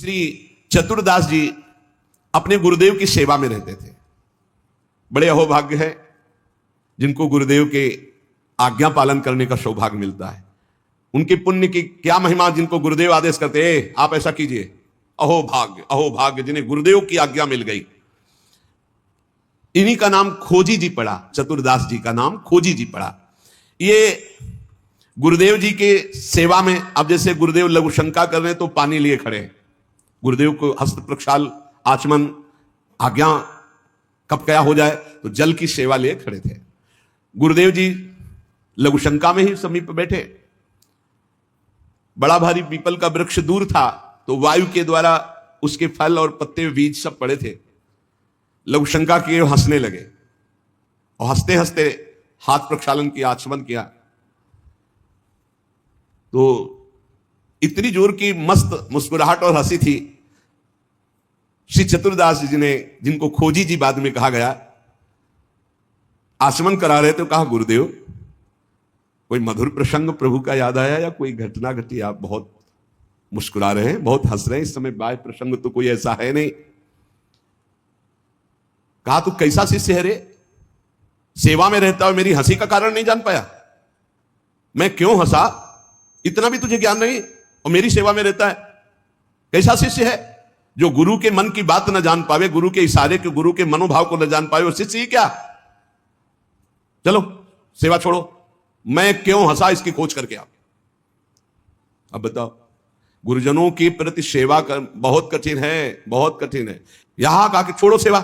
श्री चतुरदास जी अपने गुरुदेव की सेवा में रहते थे। बड़े अहोभाग्य है जिनको गुरुदेव के आज्ञा पालन करने का सौभाग्य मिलता है। उनके पुण्य की क्या महिमा, जिनको गुरुदेव आदेश करते हैं आप ऐसा कीजिए, अहोभाग्य अहोभाग्य जिन्हें गुरुदेव की आज्ञा मिल गई। इन्हीं का नाम खोजी जी पड़ा, चतुरदास जी का नाम खोजी जी पड़ा। ये गुरुदेव जी के सेवा में, अब जैसे गुरुदेव लघु शंका कर रहे हैं तो पानी लिए खड़े हैं, गुरुदेव को हस्त प्रक्षाल आचमन आज्ञा कब क्या हो जाए तो जल की सेवा लिए खड़े थे। गुरुदेव जी लघु शंका में ही समीप बैठे। बड़ा भारी पीपल का वृक्ष दूर था तो वायु के द्वारा उसके फल और पत्ते बीज सब पड़े थे। लघु शंका किए, हंसने लगे और हंसते हंसते हाथ प्रक्षालन किया, आचमन किया तो इतनी जोर की मस्त मुस्कुराहट और हंसी थी। श्री चतुरदास जी ने, जिनको खोजी जी बाद में कहा गया, आचमन करा रहे तो कहा, गुरुदेव कोई मधुर प्रसंग प्रभु का याद आया या कोई घटना घटी? आप बहुत मुस्कुरा रहे हैं, बहुत हंस रहे हैं, इस समय बाह्य प्रसंग तो कोई ऐसा है नहीं। कहा, तू कैसा शिष्य है रे, सेवा में रहता हो, मेरी हंसी का कारण नहीं जान पाया? मैं क्यों हंसा, इतना भी तुझे ज्ञान नहीं, और मेरी सेवा में रहता है? कैसा शिष्य है जो गुरु के मन की बात न जान पावे, गुरु के इशारे के, गुरु के मनोभाव को न जान पावे, वो शिष्य ही क्या? चलो सेवा छोड़ो, मैं क्यों हंसा इसकी खोज करके आप। अब बताओ, गुरुजनों के प्रति सेवा कर बहुत कठिन है, बहुत कठिन है। यहां कहा कि छोड़ो सेवा,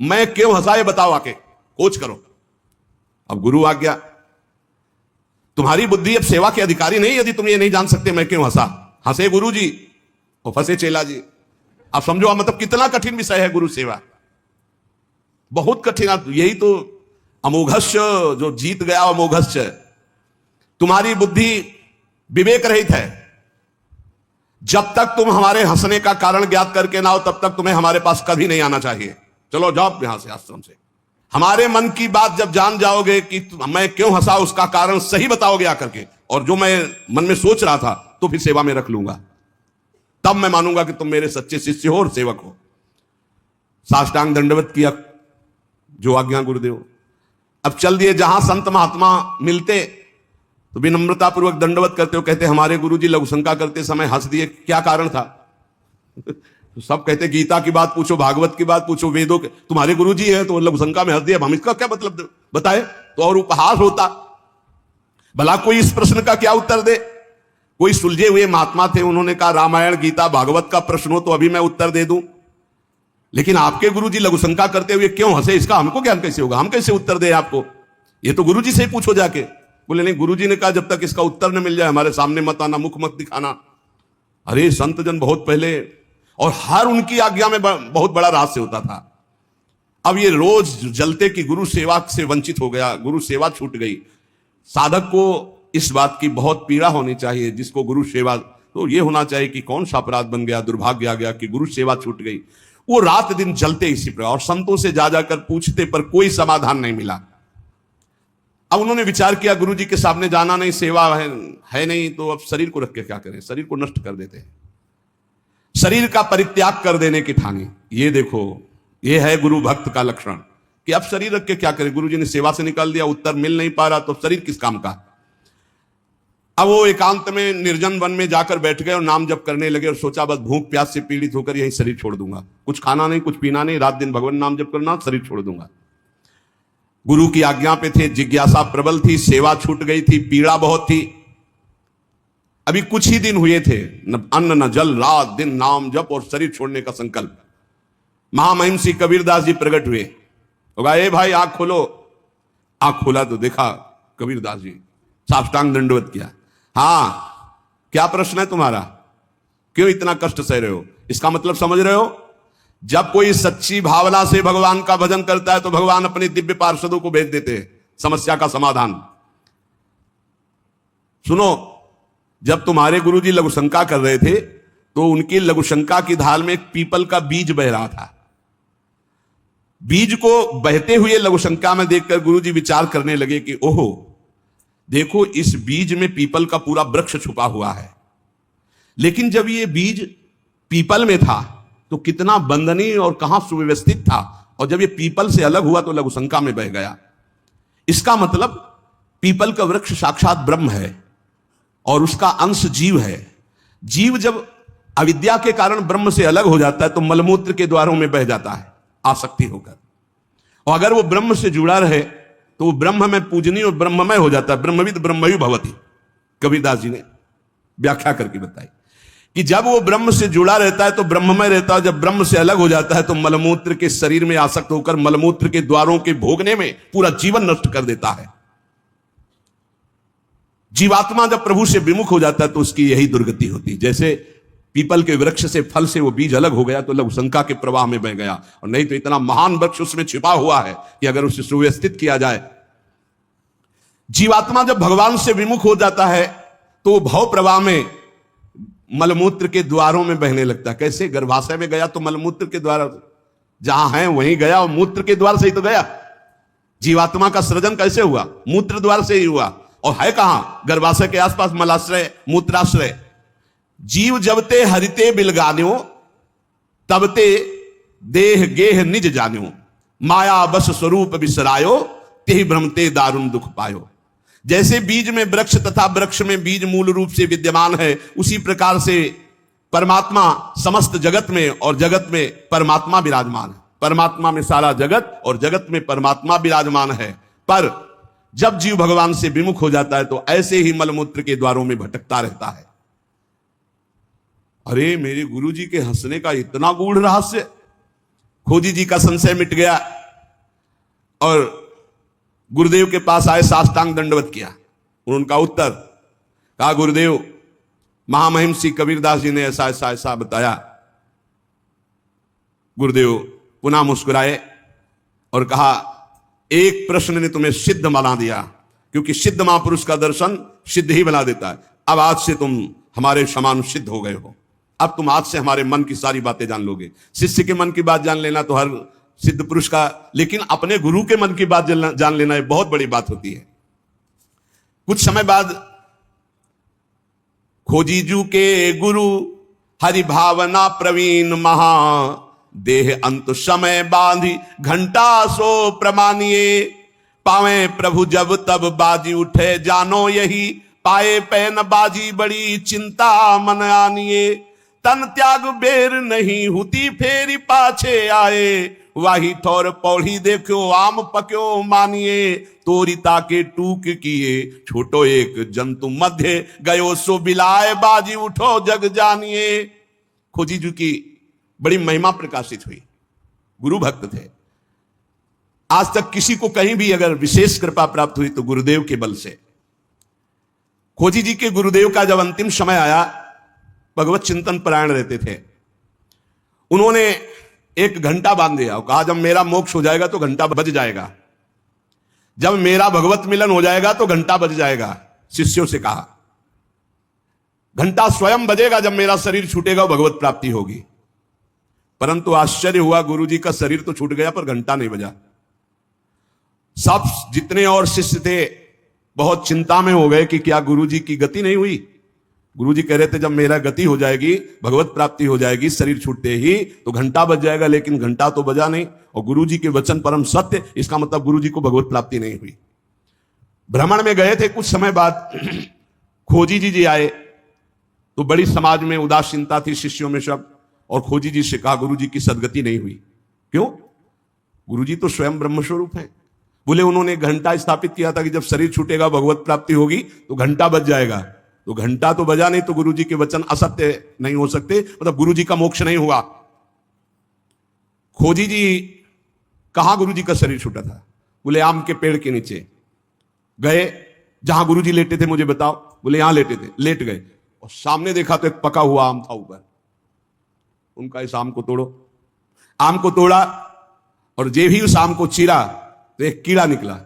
मैं क्यों हंसा ये बताओ, आके खोज करो। अब गुरु आ गया, तुम्हारी बुद्धि अब सेवा के अधिकारी नहीं यदि तुम ये नहीं जान सकते मैं क्यों हंसा। हंसे गुरु जी और फंसे चेला जी। आप समझो, मतलब कितना कठिन विषय है गुरु सेवा, बहुत कठिन। यही तो अमोघस्य, जो जीत गया अमोघस्य। तुम्हारी बुद्धि विवेक रहित है। जब तक तुम हमारे हंसने का कारण ज्ञात करके ना हो तब तक तुम्हें हमारे पास कभी नहीं आना चाहिए। चलो जाओ यहां से, आश्रम से। हमारे मन की बात जब जान जाओगे कि मैं क्यों हंसा, उसका कारण सही बताओगे आकर के, और जो मैं मन में सोच रहा था तो फिर सेवा में रख लूंगा, तब मैं मानूंगा कि तुम मेरे सच्चे शिष्य हो और सेवक हो। साष्टांग दंडवत किया, जो आज्ञा गुरुदेव। अब चल दिए, जहां संत महात्मा मिलते तो विनम्रता पूर्वक दंडवत करते हो, कहते हमारे गुरुजी लघु शंका करते समय हंस दिए, क्या कारण था? तो सब कहते गीता की बात पूछो, भागवत की बात पूछो, वेदों के, तुम्हारे गुरुजी है तो लघु शंका में हंस दिया, हम इसका क्या मतलब बताए तो और उपहास होता। भला कोई इस प्रश्न का क्या उत्तर दे? कोई सुलझे हुए महात्मा थे, उन्होंने कहा रामायण गीता भागवत का प्रश्न हो तो अभी मैं उत्तर दे दूं, लेकिन आपके गुरुजी लघु शंका करते हुए क्यों हंसे, इसका हमको ज्ञान कैसे होगा, हम कैसे उत्तर दे आपको? ये तो गुरुजी से ही पूछो जाके। बोले नहीं, गुरुजी ने कहा जब तक इसका उत्तर न मिल जाए हमारे सामने मत आना, मुख मत दिखाना। अरे संत जन बहुत पहले, और हर उनकी आज्ञा में बहुत बड़ा रहस्य होता था। अब ये रोज जलते कि गुरु सेवा से वंचित हो गया, गुरु सेवा छूट गई। साधक को इस बात की बहुत पीड़ा होनी चाहिए, जिसको गुरु सेवा, तो ये होना चाहिए कि कौन सा अपराध बन गया, दुर्भाग्य आ गया कि गुरु सेवा छूट गई। वो रात दिन जलते इसी प्रकार, और संतों से जा जाकर पूछते पर कोई समाधान नहीं मिला। अब उन्होंने विचार किया गुरु जी के सामने जाना नहीं, सेवा है नहीं, तो अब शरीर को रख के क्या करें, शरीर को नष्ट कर देते हैं। शरीर का परित्याग कर देने की ठानी। ये देखो, ये है गुरु भक्त का लक्षण कि अब शरीर रख के क्या करें। गुरु जी ने सेवा से निकाल दिया, उत्तर मिल नहीं पा रहा, तो शरीर किस काम का। अब वो एकांत में निर्जन वन में जाकर बैठ गए और नाम जप करने लगे और सोचा बस भूख प्यास से पीड़ित होकर यही शरीर छोड़ दूंगा, कुछ खाना नहीं, कुछ पीना नहीं, रात दिन भगवान नाम जप करना, शरीर छोड़ दूंगा। गुरु की आज्ञा पे थे, जिज्ञासा प्रबल थी, सेवा छूट गई थी, पीड़ा बहुत थी। अभी कुछ ही दिन हुए थे, न अन्न न जल, रात दिन नाम जप और शरीर छोड़ने का संकल्प। महामहिम श्री कबीरदास जी प्रकट हुए, होगा ए भाई आंख खोलो। आंख खोला तो देखा कबीरदास जी, साष्टांग दंडवत किया। हाँ, क्या प्रश्न है तुम्हारा, क्यों इतना कष्ट सह रहे हो? इसका मतलब समझ रहे हो? जब कोई सच्ची भावना से भगवान का भजन करता है तो भगवान अपने दिव्य पार्षदों को भेज देते हैं समस्या का समाधान। सुनो, जब तुम्हारे गुरुजी लघु शंका कर रहे थे तो उनकी लघु शंका की धार में एक पीपल का बीज बह रहा था। बीज को बहते हुए लघु शंका में देखकर गुरुजी विचार करने लगे कि ओहो, देखो इस बीज में पीपल का पूरा वृक्ष छुपा हुआ है। लेकिन जब ये बीज पीपल में था तो कितना बंदनीय और कहां सुव्यवस्थित था, और जब ये पीपल से अलग हुआ तो लघुशंका में बह गया। इसका मतलब पीपल का वृक्ष साक्षात ब्रह्म है और उसका अंश जीव है। जीव जब अविद्या के कारण ब्रह्म से अलग हो जाता है तो मलमूत्र के द्वारों में बह जाता है आसक्ति होकर, और अगर वो ब्रह्म से जुड़ा रहे तो वो ब्रह्म में पूजनीय और ब्रह्ममय हो जाता है। ब्रह्मविद ब्रह्मयु भवति, कबीरदास जी ने व्याख्या करके बताई कि जब वो ब्रह्म से जुड़ा रहता है तो ब्रह्ममय रहता है, जब ब्रह्म से अलग हो जाता है तो मलमूत्र के शरीर में आसक्त होकर मलमूत्र के द्वारों के भोगने में पूरा जीवन नष्ट कर देता है। जीवात्मा जब प्रभु से विमुख हो जाता है तो उसकी यही दुर्गति होती है। जैसे पीपल के वृक्ष से फल से वो बीज अलग हो गया तो लघुशंका के प्रवाह में बह गया, और नहीं तो इतना महान वृक्ष उसमें छिपा हुआ है कि अगर उसे सुव्यवस्थित किया जाए। जीवात्मा जब भगवान से विमुख हो जाता है तो वो भव प्रवाह में मलमूत्र के द्वारों में बहने लगता है। कैसे? गर्भाशय में गया तो मलमूत्र के द्वार जहां है वहीं गया, और मूत्र के द्वार से ही तो गया। जीवात्मा का सृजन कैसे हुआ? मूत्र द्वार से ही हुआ, और है कहां? गर्भाशय के आसपास मलाश्रय, मूत्राश्रय। जीव जबते हरिते बिलगान्यो तबते देह गेह निज जान्यो, माया बस स्वरूप बिसरायो तेहि भ्रमते दारुण दुख पायो। जैसे बीज में वृक्ष तथा वृक्ष में बीज मूल रूप से विद्यमान है, उसी प्रकार से परमात्मा समस्त जगत में और जगत में परमात्मा विराजमान है। परमात्मा में सारा जगत और जगत में परमात्मा विराजमान है। पर जब जीव भगवान से विमुख हो जाता है तो ऐसे ही मलमूत्र के द्वारों में भटकता रहता है। अरे मेरे गुरु जी के हंसने का इतना गूढ़ रहस्य! खोजी जी का संशय मिट गया और गुरुदेव के पास आए, साष्टांग दंडवत किया। उनका उत्तर कहा, गुरुदेव महामहिम श्री कबीरदास जी ने ऐसा ऐसा ऐसा बताया। गुरुदेव पुनः मुस्कुराए और कहा, एक प्रश्न ने तुम्हें सिद्ध बना दिया, क्योंकि सिद्ध महापुरुष का दर्शन सिद्ध ही बना देता है। अब आज से तुम हमारे समान सिद्ध हो गए हो। अब तुम आज से हमारे मन की सारी बातें जान लोगे। शिष्य के मन की बात जान लेना तो हर सिद्ध पुरुष का, लेकिन अपने गुरु के मन की बात जान लेना एक बहुत बड़ी बात होती है। कुछ समय बाद खोजीजू के गुरु हरि भावना प्रवीण महा, देह अंत समय बांधी घंटा सो प्रमानिए, पावे प्रभु जब तब बाजी उठे जानो यही, पाए पैन बाजी बड़ी चिंता मन आनिए, तन त्याग बेर नहीं हुती फेरी पाछे आए, वाही ठौर पौड़ी देखो आम पक्यो मानिए, तोरिता के टूक किए छोटो एक जंतु मध्य, गयो सो बिलाए बाजी उठो जग जानिए। खोजीजू की बड़ी महिमा प्रकाशित हुई। गुरु भक्त थे। आज तक किसी को कहीं भी अगर विशेष कृपा प्राप्त हुई तो गुरुदेव के बल से। खोजी जी के गुरुदेव का जब अंतिम समय आया, भगवत चिंतन परायण रहते थे, उन्होंने एक घंटा बांध दिया और कहा, जब मेरा मोक्ष हो जाएगा तो घंटा बज जाएगा, जब मेरा भगवत मिलन हो जाएगा तो घंटा बज जाएगा। शिष्यों से कहा, घंटा स्वयं बजेगा, जब मेरा शरीर छूटेगा भगवत प्राप्ति होगी। परंतु आश्चर्य हुआ, गुरु जी का शरीर तो छूट गया पर घंटा नहीं बजा। सब जितने और शिष्य थे बहुत चिंता में हो गए कि क्या गुरु जी की गति नहीं हुई। गुरु जी कह रहे थे, जब मेरा गति हो जाएगी, भगवत प्राप्ति हो जाएगी, शरीर छूटते ही तो घंटा बज जाएगा, लेकिन घंटा तो बजा नहीं। और गुरु जी के वचन परम सत्य, इसका मतलब गुरु जी को भगवत प्राप्ति नहीं हुई। भ्रमण में गए थे, कुछ समय बाद खोजी जी आए तो बड़ी समाज में उदासीनता थी शिष्यों में सब, और खोजी जी से कहा, गुरु जी की सदगति नहीं हुई। क्यों? गुरु जी तो स्वयं ब्रह्मस्वरूप हैं। बोले, उन्होंने घंटा स्थापित किया था कि जब शरीर छूटेगा भगवत प्राप्ति होगी तो घंटा बज जाएगा। तो घंटा तो बजा नहीं, तो गुरु जी के वचन असत्य नहीं हो सकते, मतलब गुरु जी का मोक्ष नहीं हुआ। खोजी जी कहां गुरु जी का शरीर छूटा था? बोले, आम के पेड़ के नीचे गए, जहां गुरु जी लेटे थे मुझे बताओ। बोले, यहां लेटे थे। लेट गए और सामने देखा तो एक पका हुआ आम था ऊपर। उनका इस आम को तोड़ो। आम को तोड़ा और जे भी उस आम को चीरा तो एक कीड़ा निकला,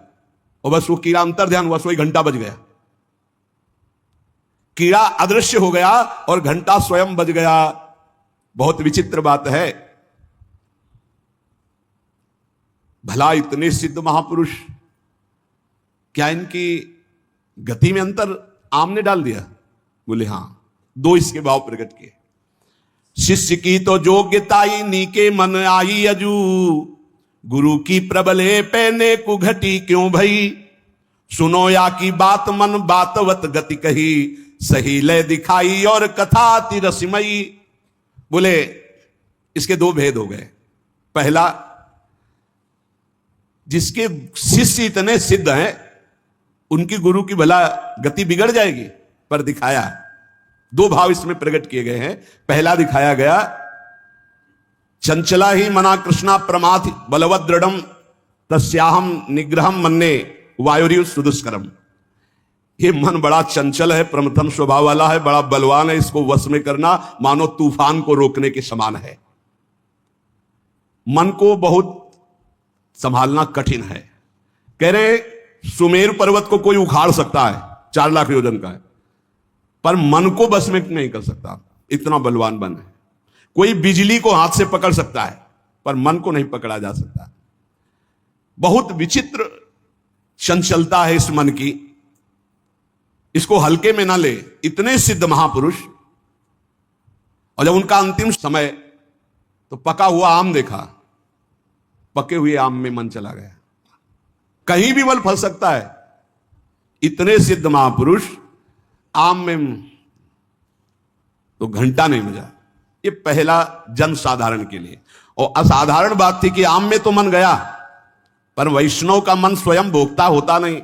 और बस वो कीड़ा अंतर ध्यान हुआ, सोई घंटा बज गया। कीड़ा अदृश्य हो गया और घंटा स्वयं बज गया। बहुत विचित्र बात है। भला इतने सिद्ध महापुरुष, क्या इनकी गति में अंतर आम ने डाल दिया? बोले, हां। दो इसके भाव प्रकट किए। शिष्य की तो योग्यताई नीके मन आई अजू, गुरु की प्रबले पैने कुघटी क्यों भई, सुनो या की बात मन बातवत गति कही, सही लय दिखाई और कथा अति रसमयी। बोले इसके दो भेद हो गए। पहला, जिसके शिष्य इतने सिद्ध हैं उनकी गुरु की भला गति बिगड़ जाएगी, पर दिखाया दो भाव इसमें प्रकट किए गए हैं। पहला दिखाया गया, चंचला ही मना कृष्णा प्रमाथ बलवत दृढ़म तस्याहम निग्रहम मन्ने वायुर्यु सुदुष्करम। ये मन बड़ा चंचल है, प्रमथम स्वभाव वाला है, बड़ा बलवान है, इसको वश में करना मानो तूफान को रोकने के समान है। मन को बहुत संभालना कठिन है। कह रहे सुमेरु पर्वत को कोई उखाड़ सकता है, 4 लाख योजन का है, पर मन को बस में नहीं कर सकता, इतना बलवान मन है। कोई बिजली को हाथ से पकड़ सकता है, पर मन को नहीं पकड़ा जा सकता। बहुत विचित्र चंचलता है इस मन की, इसको हल्के में ना ले। इतने सिद्ध महापुरुष, और जब उनका अंतिम समय तो पका हुआ आम देखा, पके हुए आम में मन चला गया। कहीं भी फल फल सकता है, इतने सिद्ध महापुरुष आम में तो घंटा नहीं बजा। ये पहला जन साधारण के लिए। और असाधारण बात थी कि आम में तो मन गया, पर वैष्णव का मन स्वयं भोक्ता होता नहीं।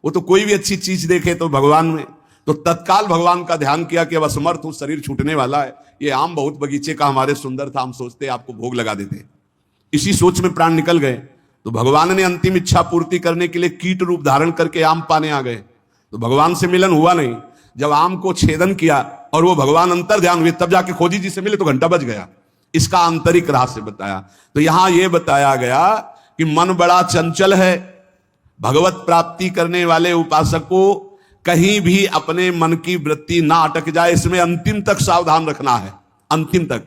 वो तो कोई भी अच्छी चीज देखे तो भगवान में, तो तत्काल भगवान का ध्यान किया कि अब असमर्थ हूं, शरीर छूटने वाला है। ये आम बहुत बगीचे का हमारे सुंदर था, हम सोचते आपको भोग लगा देते। इसी सोच में प्राण निकल गए, तो भगवान ने अंतिम इच्छा पूर्ति करने के लिए कीट रूप धारण करके आम पाने आ गए। तो भगवान से मिलन हुआ नहीं। जब आम को छेदन किया और वो भगवान अंतर ध्यान हुए, तब जाके खोजी जी से मिले तो घंटा बज गया। इसका आंतरिक रहस्य बताया। तो यहां यह बताया गया कि मन बड़ा चंचल है। भगवत प्राप्ति करने वाले उपासक को कहीं भी अपने मन की वृत्ति ना अटक जाए, इसमें अंतिम तक सावधान रखना है। अंतिम तक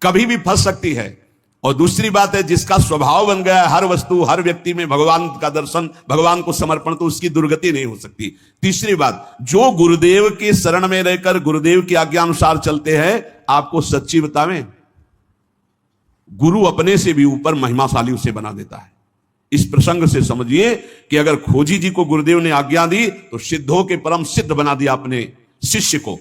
कभी भी फंस सकती है। और दूसरी बात है, जिसका स्वभाव बन गया है हर वस्तु हर व्यक्ति में भगवान का दर्शन, भगवान को समर्पण, तो उसकी दुर्गति नहीं हो सकती। तीसरी बात, जो गुरुदेव के शरण में रहकर गुरुदेव की आज्ञा अनुसार चलते हैं, आपको सच्ची बतावें, गुरु अपने से भी ऊपर महिमाशाली उसे बना देता है। इस प्रसंग से समझिए कि अगर खोजी जी को गुरुदेव ने आज्ञा दी तो सिद्धों के परम सिद्ध बना दिया अपने शिष्य को।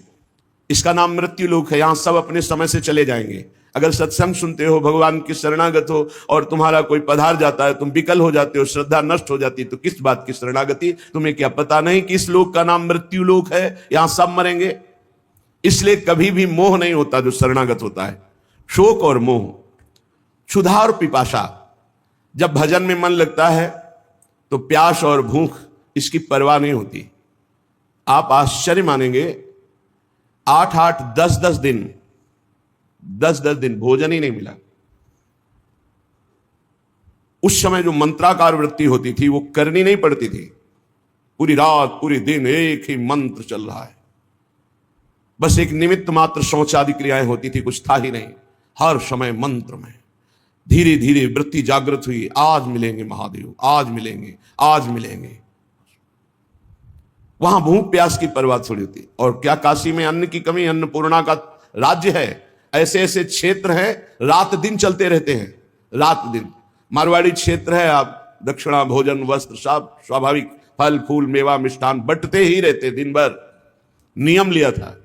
इसका नाम मृत्यु लोक है। यहां सब अपने समय से चले जाएंगे। अगर सत्संग सुनते हो, भगवान की शरणागत हो और तुम्हारा कोई पधार जाता है, तुम विकल हो जाते हो, श्रद्धा नष्ट हो जाती है, तो किस बात की शरणागति? तुम्हें क्या पता नहीं कि इस लोक का नाम मृत्यु लोक है, यहां सब मरेंगे। इसलिए कभी भी मोह नहीं होता जो शरणागत होता है। शोक और मोह, क्षुधा और पिपासा। जब भजन में मन लगता है तो प्यास और भूख इसकी परवाह नहीं होती। आप आश्चर्य मानेंगे, 8-8, 10-10 दिन 10-10 दिन भोजन ही नहीं मिला। उस समय जो मंत्राकार वृत्ति होती थी वो करनी नहीं पड़ती थी। पूरी रात पूरी दिन एक ही मंत्र चल रहा है, बस एक निमित्त मात्र शौचादि क्रियाएं होती थी, कुछ था ही नहीं। हर समय मंत्र में धीरे धीरे वृत्ति जागृत हुई। आज मिलेंगे महादेव, आज मिलेंगे, आज मिलेंगे। वहां भूख प्यास की परवाह थोड़ी होती। और क्या काशी में अन्न की कमी? अन्नपूर्णा का राज्य है। ऐसे ऐसे क्षेत्र हैं, रात दिन चलते रहते हैं, रात दिन। मारवाड़ी क्षेत्र है, आप दक्षिणा भोजन वस्त्र सब स्वाभाविक, फल फूल मेवा मिष्ठान बंटते ही रहते दिन भर। नियम लिया था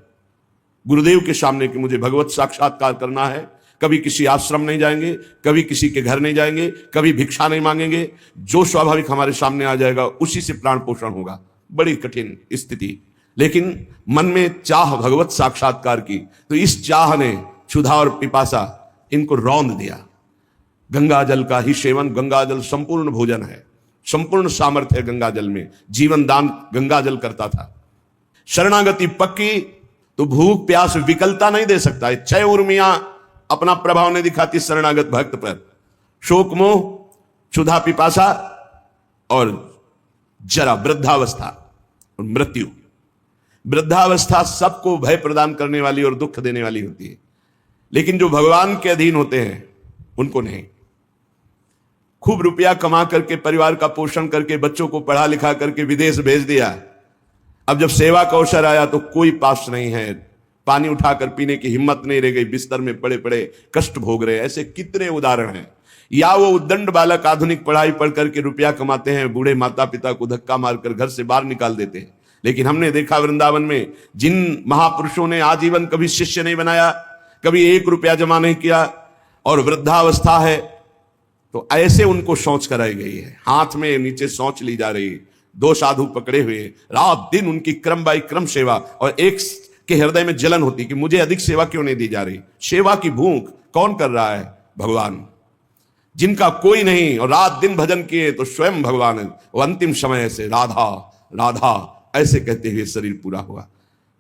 गुरुदेव के सामने कि मुझे भगवत साक्षात्कार करना है। कभी किसी आश्रम नहीं जाएंगे, कभी किसी के घर नहीं जाएंगे, कभी भिक्षा नहीं मांगेंगे। जो स्वाभाविक हमारे सामने आ जाएगा उसी से प्राण पोषण होगा। बड़ी कठिन स्थिति, लेकिन मन में चाह भगवत साक्षात्कार की, तो इस चाह ने क्षुधा और पिपासा इनको रौंद दिया। गंगा जल का ही सेवन, गंगा जल संपूर्ण भोजन है, संपूर्ण सामर्थ्य है गंगा जल में। जीवन दान गंगा जल करता था। शरणागति पक्की तो भूख प्यास विकलता नहीं दे सकता है। 6 उर्मियां अपना प्रभाव नहीं दिखाती शरणागत भक्त पर। शोक मोह, क्षुधा पिपासा और जरा वृद्धावस्था और मृत्यु। वृद्धावस्था सबको भय प्रदान करने वाली और दुख देने वाली होती है, लेकिन जो भगवान के अधीन होते हैं उनको नहीं। खूब रुपया कमा करके, परिवार का पोषण करके, बच्चों को पढ़ा लिखा करके विदेश भेज दिया। अब जब सेवा का अवसर आया तो कोई पास नहीं है, पानी उठाकर पीने की हिम्मत नहीं रह गई, बिस्तर में पड़े पड़े कष्ट भोग रहे। ऐसे कितने उदाहरण हैं। या वो उद्दंड बालक आधुनिक पढ़ाई पढ़ करके रुपया कमाते हैं, बूढ़े माता पिता को धक्का मारकर घर से बाहर निकाल देते हैं। लेकिन हमने देखा वृंदावन में जिन महापुरुषों ने आजीवन कभी शिष्य नहीं बनाया, कभी 1 रुपया जमा नहीं किया, और वृद्धावस्था है तो ऐसे उनको शौच कराई गई है, हाथ में नीचे शौच ली जा रही है, 2 साधु पकड़े हुए, रात दिन उनकी क्रम बाई क्रम सेवा, और एक के हृदय में जलन होती कि मुझे अधिक सेवा क्यों नहीं दी जा रही। सेवा की भूख कौन कर रहा है? भगवान, जिनका कोई नहीं, और रात दिन भजन किए तो स्वयं भगवान है। वो अंतिम समय से राधा राधा ऐसे कहते हुए शरीर पूरा हुआ।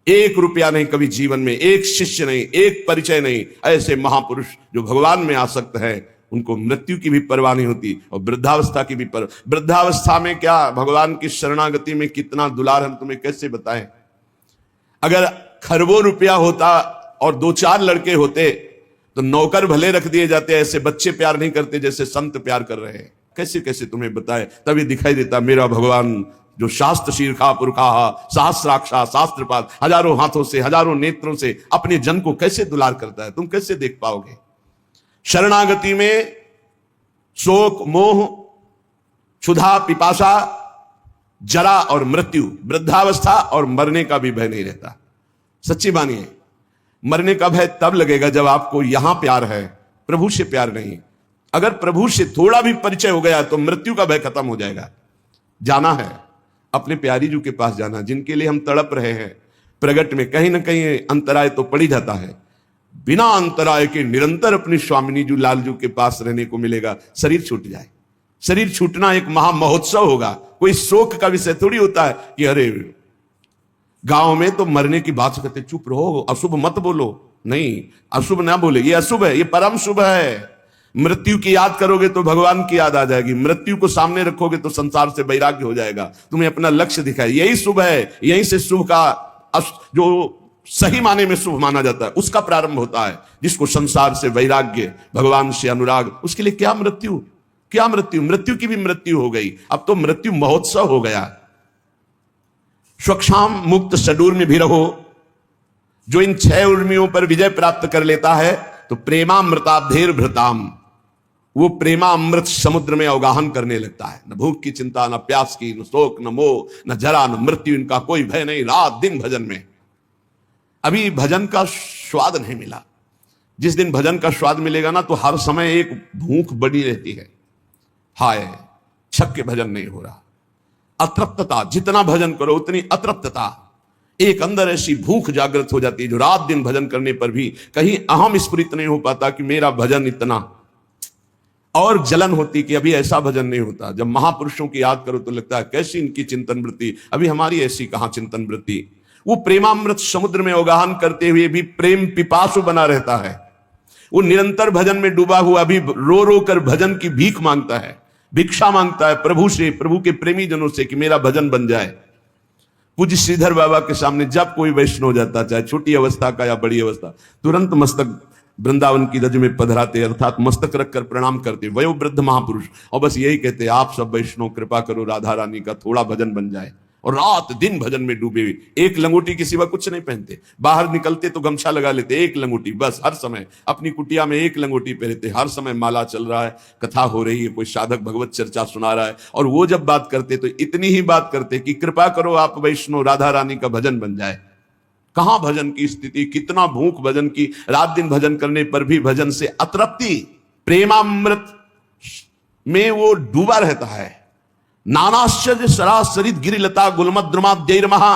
1 रुपया नहीं कभी जीवन में, 1 शिष्य नहीं, 1 परिचय नहीं। ऐसे महापुरुष जो भगवान में आसक्त है, उनको मृत्यु की भी परवाह नहीं होती, और वृद्धावस्था की भी वृद्धावस्था में क्या भगवान की शरणागति में कितना दुलार हम तुम्हें कैसे बताएं। अगर खरबों रुपया होता और 2-4 लड़के होते तो नौकर भले रख दिए जाते, ऐसे बच्चे प्यार नहीं करते जैसे संत प्यार कर रहे हैं। कैसे कैसे तुम्हें बताए, तभी दिखाई देता मेरा भगवान जो शास्त्र शीर्षा पुरखा सहस्राक्षा शास्त्रपात, हजारों हाथों से हजारों नेत्रों से अपने जन को कैसे दुलार करता है, तुम कैसे देख पाओगे। शरणागति में शोक मोह क्षुधा पिपासा जरा और मृत्यु, वृद्धावस्था और मरने का भी भय नहीं रहता। सच्ची बानी है, मरने का भय तब लगेगा जब आपको यहां प्यार है, प्रभु से प्यार नहीं। अगर प्रभु से थोड़ा भी परिचय हो गया तो मृत्यु का भय खत्म हो जाएगा। जाना है अपने प्यारी जी के पास, जाना जिनके लिए हम तड़प रहे हैं। प्रगट में कहीं ना कहीं अंतराय तो पड़ ही जाता है, बिना अंतराय के निरंतर अपनी स्वामिनी जी लालजू के पास रहने को मिलेगा। शरीर छूट जाए, शरीर छूटना एक महा महोत्सव होगा, कोई शोक का विषय थोड़ी होता है कि अरे गांव में तो मरने की बात करते, चुप रहो, अशुभ मत बोलो। नहीं, अशुभ ना बोले, ये अशुभ है, ये परम शुभ है। मृत्यु की याद करोगे तो भगवान की याद आ जाएगी, मृत्यु को सामने रखोगे तो संसार से वैराग्य हो जाएगा, तुम्हें अपना लक्ष्य दिखाए। यही शुभ है, यहीं से शुभ का जो सही माने में शुभ माना जाता है उसका प्रारंभ होता है। जिसको संसार से वैराग्य, भगवान से अनुराग, उसके लिए क्या मृत्यु, क्या मृत्यु। मृत्यु की भी मृत्यु हो गई, अब तो मृत्यु महोत्सव हो गया। स्वक्षाम मुक्त सडूर में भी रहो। जो इन 6 उर्मियों पर विजय प्राप्त कर लेता है तो प्रेमामृताब्धेर भृताम, वो प्रेमामृत समुद्र में अवगाहन करने लगता है। न भूख की चिंता, न प्यास की, न शोक, न मोह, न जरा, न मृत्यु, इनका कोई भय नहीं। रात दिन भजन में। अभी भजन का स्वाद नहीं मिला, जिस दिन भजन का स्वाद मिलेगा ना तो हर समय एक भूख बड़ी रहती है, हाय छक के भजन नहीं हो रहा। अतृप्तता, जितना भजन करो उतनी अतृप्तता, एक अंदर ऐसी भूख जागृत हो जाती है जो रात दिन भजन करने पर भी कहीं अहम स्फुरित नहीं हो पाता कि मेरा भजन इतना, और जलन होती कि अभी ऐसा भजन नहीं होता। जब महापुरुषों की याद करो तो लगता है कैसी इनकी चिंतन वृत्ति, अभी हमारी ऐसी कहां चिंतन वृत्ति। वो प्रेमामृत समुद्र में अवगाहन करते हुए भी प्रेम पिपासु बना रहता है। वो निरंतर भजन में डूबा हुआ भी रो रो कर भजन की भीख मांगता है, भिक्षा मांगता है प्रभु से, प्रभु के प्रेमी जनों से कि मेरा भजन बन जाए। पूज्य श्रीधर बाबा के सामने जब कोई वैष्णव हो जाता, चाहे छोटी अवस्था का या बड़ी अवस्था, तुरंत मस्तक वृंदावन की रज में पधराते, अर्थात मस्तक रखकर प्रणाम करते वयोवृद्ध महापुरुष, और बस यही कहते आप सब वैष्णव कृपा करो राधा रानी का थोड़ा भजन बन जाए। और रात दिन भजन में डूबे हुए, एक लंगोटी के सिवा कुछ नहीं पहनते, बाहर निकलते तो गमछा लगा लेते, एक लंगोटी बस, हर समय अपनी कुटिया में एक लंगोटी पहनते, हर समय माला चल रहा है, कथा हो रही है, कोई साधक भगवत चर्चा सुना रहा है, और वो जब बात करते तो इतनी ही बात करते कि कृपा करो आप वैष्णव राधा रानी का भजन बन जाए। कहां भजन की स्थिति, कितना भूख भजन की, रात दिन भजन करने पर भी भजन से अतृप्ति, प्रेमामृत में वो डूबा रहता है। नानाश्चर्य सरासरित गिरिलता गुलमद्रुमाद्यैर महा,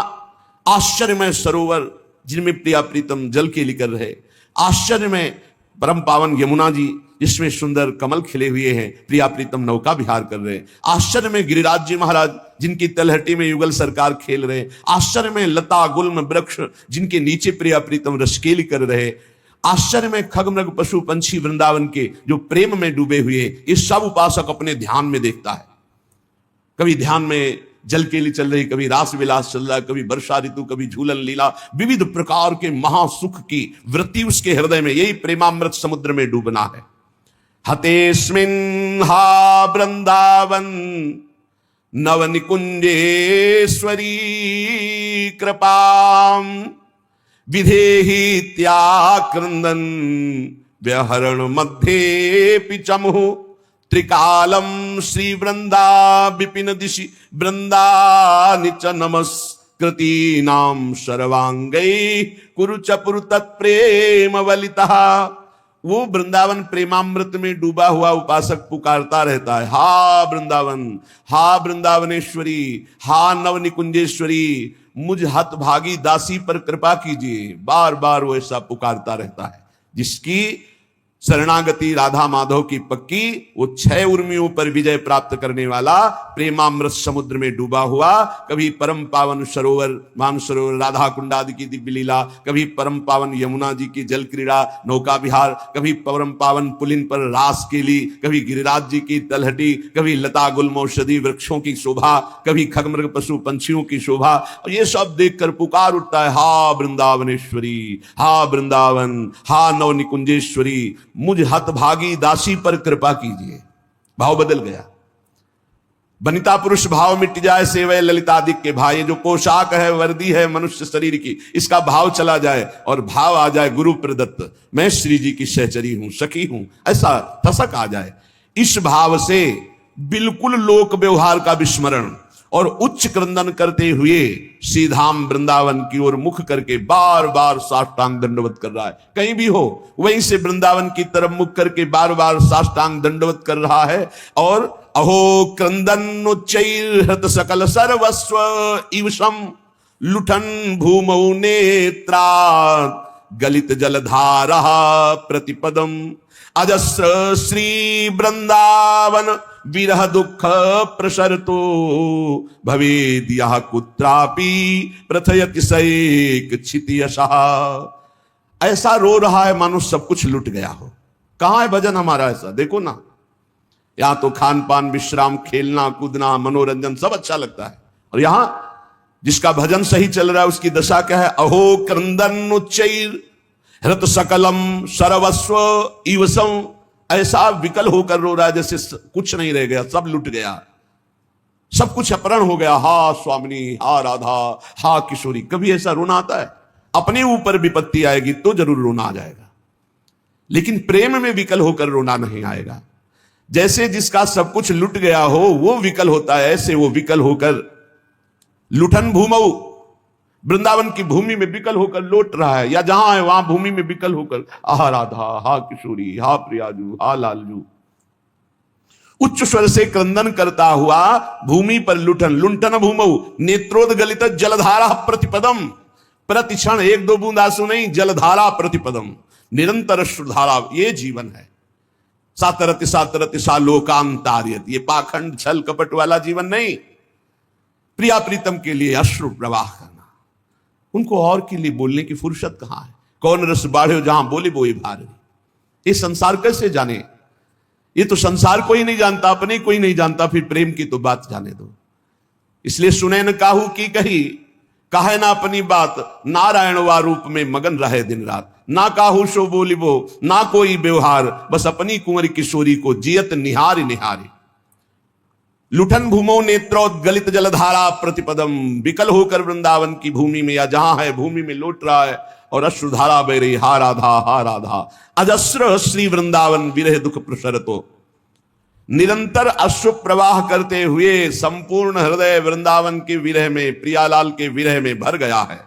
आश्चर्यमय सरोवर जिनमें प्रिया प्रीतम जल के लिकर रहे, आश्चर्य में परम पावन यमुना जी जिसमें सुंदर कमल खिले हुए हैं, प्रिया प्रीतम नौका विहार कर रहे हैं, आश्चर्य में गिरिराज जी महाराज जिनकी तलहटी में युगल सरकार खेल रहे, आश्चर्य में लता गुल्म वृक्ष जिनके नीचे प्रिया प्रीतम रसकेली कर रहे, आश्चर्य में खगमृग पशु पंछी वृंदावन के जो प्रेम में डूबे हुए, ये सब उपासक अपने ध्यान में देखता है। कभी ध्यान में जल केली चल रही, कभी रास विलास चल रहा है, कभी वर्षा ऋतु, कभी झूलन लीला, विविध प्रकार के महासुख की वृत्ति उसके हृदय में, यही प्रेमामृत समुद्र में डूबना है। हतेस्मिन् हा वृंदावन नवनिकुंजेश्वरी कृपाम विधेहि त्याक्रंदन व्यहरण मध्य पिचमुः त्रिकालम श्री वृंदा विपिन दिशि वृंदा निच नमस्कृति नाम सर्वांगै कुरुच पुरु तत्प्रेम वलितः। वो वृंदावन प्रेमामृत में डूबा हुआ उपासक पुकारता रहता है, हा वृंदावन, हा वृंदावनेश्वरी, हा नवनिकुंजेश्वरी, मुझ हतभागी दासी पर कृपा कीजिए। बार बार वो ऐसा पुकारता रहता है। जिसकी शरणागति राधा माधव की पक्की, वो 6 उर्मियों पर विजय प्राप्त करने वाला, प्रेमामृत समुद्र में डूबा हुआ, कभी परम पावन सरोवर मानसरोवर राधा कुंडादि की दिव्य लीला, कभी परम पावन यमुना जी की जल क्रीड़ा नौका विहार, कभी परम पावन पुलिन पर रास केली, कभी गिरिराज जी की तलहटी, कभी लता गुल्म औषधि वृक्षों की शोभा, कभी खगमृग पशु पंछियों की शोभा। और ये सब देखकर पुकार उठता है, हा वृंदावनेश्वरी, हा वृंदावन, हा नवनिकुंजेश्वरी, मुझ हतभागी दासी पर कृपा कीजिए। भाव बदल गया। बनिता पुरुष भाव मिट जाए, सेवय ललितादिक के भाई, जो पोशाक है वर्दी है मनुष्य शरीर की, इसका भाव चला जाए और भाव आ जाए गुरु प्रदत्त, मैं श्री जी की सहचरी हूं, सखी हूं, ऐसा ठसक आ जाए। इस भाव से बिल्कुल लोक व्यवहार का विस्मरण और उच्च क्रंदन करते हुए सीधाम वृंदावन की ओर मुख करके बार बार साष्टांग दंडवत कर रहा है। कहीं भी हो वहीं से वृंदावन की तरफ मुख करके बार बार साष्टांग दंडवत कर रहा है। और अहो क्रंदन उच्चैर्हृत सकल सर्वस्व इवशम लुठन भूमौ नेत्रा गलित जलधारा प्रतिपदम अजस्र श्री वृंदावन विरह दुख प्रसरतो भवेद यह कुत्रापि प्रथयति सैक क्षितियशः। ऐसा रो रहा है मानो सब कुछ लुट गया हो। कहां है भजन हमारा ऐसा? देखो ना, यहां तो खान पान विश्राम खेलना कूदना मनोरंजन सब अच्छा लगता है, और यहां जिसका भजन सही चल रहा है उसकी दशा क्या है? अहो क्रंदन उच्चैर हृत सकलम सर्वस्व इवसम, ऐसा विकल होकर रो रहा है जैसे कुछ नहीं रह गया, सब लुट गया, सब कुछ अपहरण हो गया। हा स्वामिनी, हा राधा, हा किशोरी। कभी ऐसा रोना आता है? अपने ऊपर विपत्ति आएगी तो जरूर रोना आ जाएगा, लेकिन प्रेम में विकल होकर रोना नहीं आएगा। जैसे जिसका सब कुछ लुट गया हो वो विकल होता है, ऐसे वो विकल होकर लुठन भूमऊ, वृंदावन की भूमि में विकल होकर लौट रहा है, या जहां है वहां भूमि में विकल होकर हा राधा, हा किशोरी, हा प्रियाजू, हा लालजू, उच्च स्वर से क्रंदन करता हुआ भूमि पर लुठन, लुंठन भूमऊ नेत्रोदगलित जलधारा प्रतिपदम, प्रतिक्षण 1-2 बूंद आंसू नहीं, जलधारा प्रतिपदम, निरंतर अश्रुधारा। ये जीवन है। सातरति सातरति सा लोकांतार्यत, ये पाखंड छल कपट वाला जीवन नहीं। प्रिया प्रीतम के लिए अश्रु प्रवाह करना, उनको और के लिए बोलने की फुर्सत कहां है? कौन रस बाढ़े जहां बोले बोए भारी। ये संसार कैसे जाने? ये तो संसार को ही नहीं जानता, अपने को ही नहीं जानता, फिर प्रेम की तो बात जाने दो। इसलिए सुने न काहू की कही, काहे ना अपनी बात, नारायण वा रूप में मगन रहे दिन रात। ना काहू सो बोलिबो, ना कोई व्यवहार, बस अपनी कुंवर किशोरी को जियत निहारी निहारी। लुठन भूमो नेत्रोद्गलित जलधारा प्रतिपदम, विकल होकर वृंदावन की भूमि में या जहां है भूमि में लौट रहा है और अश्रुधारा बह रही, हा राधा, हा राधा। अजस्र श्री वृंदावन विरह दुख प्रसरतो, निरंतर अश्रु प्रवाह करते हुए संपूर्ण हृदय वृंदावन के विरह में, प्रियालाल के विरह में भर गया है।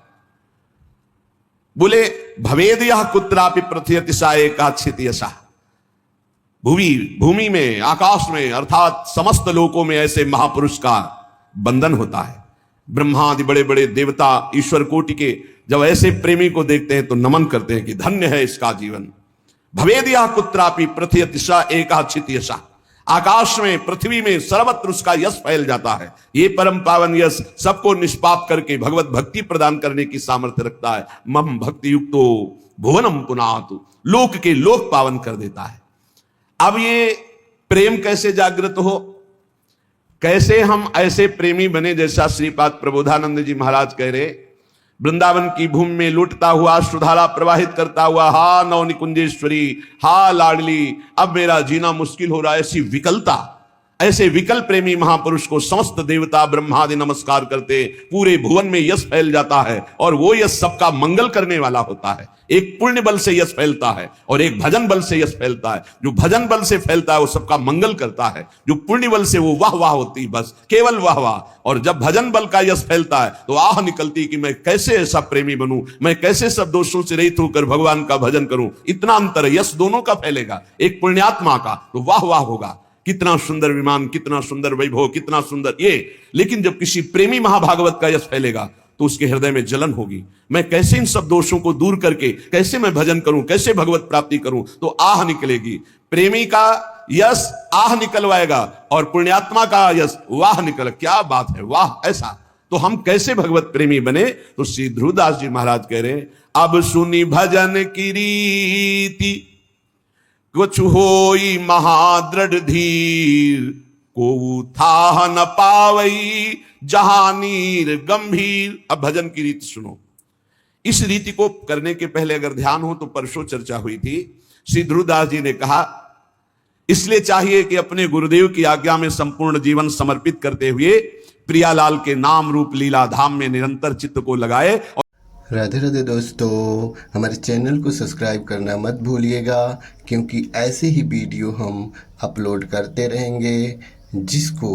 बोले भवेद यह कुत्रापि प्रथयति सा एकाक्षितियशः, भूमि में, आकाश में, अर्थात समस्त लोकों में ऐसे महापुरुष का बंधन होता है। ब्रह्मा आदि बड़े बड़े देवता ईश्वर कोटि के जब ऐसे प्रेमी को देखते हैं तो नमन करते हैं कि धन्य है इसका जीवन। भवेदिया कुत्रापि प्रथयति सा एकाक्षितियशः, आकाश में, पृथ्वी में सर्वत्र उसका यश फैल जाता है। ये परम पावन यश सबको निष्पाप करके भगवत भक्ति प्रदान करने की सामर्थ्य रखता है। मम भक्ति युक्तो भुवनम पुनातु, लोक के लोक पावन कर देता है। अब ये प्रेम कैसे जागृत हो, कैसे हम ऐसे प्रेमी बने जैसा श्रीपाद प्रबोधानंद जी महाराज कह रहे, वृंदावन की भूमि में लुटता हुआ सुधारा प्रवाहित करता हुआ, हा नवनिकुंजेश्वरी, हा लाडली, अब मेरा जीना मुश्किल हो रहा है। ऐसी विकलता, ऐसे विकल प्रेमी महापुरुष को समस्त देवता ब्रह्मादि नमस्कार करते, पूरे भुवन में यश फैल जाता है और वो यश सबका मंगल करने वाला होता है। एक पुण्य बल से यश फैलता है और एक भजन बल से यश फैलता है। जो भजन बल से फैलता है वो सबका मंगल करता है, जो पुण्य बल से वो वाह वाह होती, बस केवल वाह वाह। और जब भजन बल का यश फैलता है तो आह निकलती कि मैं कैसे ऐसा प्रेमी बनूं, मैं कैसे सब दोषों से रहित होकर भगवान का भजन करूं। इतना अंतर है, यश दोनों का फैलेगा। एक पुण्यात्मा का तो वाह वाह होगा, कितना सुंदर विमान, कितना सुंदर वैभव, कितना सुंदर ये। लेकिन जब किसी प्रेमी महाभागवत का यश फैलेगा तो उसके हृदय में जलन होगी, मैं कैसे इन सब दोषों को दूर करके कैसे मैं भजन करूं, कैसे भगवत प्राप्ति करूं, तो आह निकलेगी। प्रेमी का यश आह निकलवाएगा और पुण्यात्मा का यश वाह निकल। क्या बात है, वाह। ऐसा तो हम कैसे भगवत प्रेमी बने? तो श्री ध्रुवदास जी महाराज कह रहे हैं, अब सुनी भजन की रीति कुछ होई महादृढ़ धीर, को था न पावई जहानीर गंभीर। अब भजन की रीति सुनो। इस रीति को करने के पहले अगर ध्यान हो तो परसों चर्चा हुई थी। श्री ध्रुवदास जी ने कहा, इसलिए चाहिए कि अपने गुरुदेव की आज्ञा में संपूर्ण जीवन समर्पित करते हुए प्रियालाल के नाम रूप लीला धाम में निरंतर चित्त को लगाए। राधे राधे दोस्तों, हमारे चैनल को सब्सक्राइब करना मत भूलिएगा, क्योंकि ऐसे ही वीडियो हम अपलोड करते रहेंगे जिसको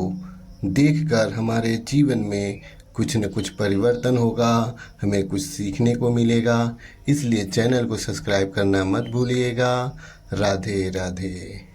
देखकर हमारे जीवन में कुछ न कुछ परिवर्तन होगा, हमें कुछ सीखने को मिलेगा। इसलिए चैनल को सब्सक्राइब करना मत भूलिएगा। राधे राधे।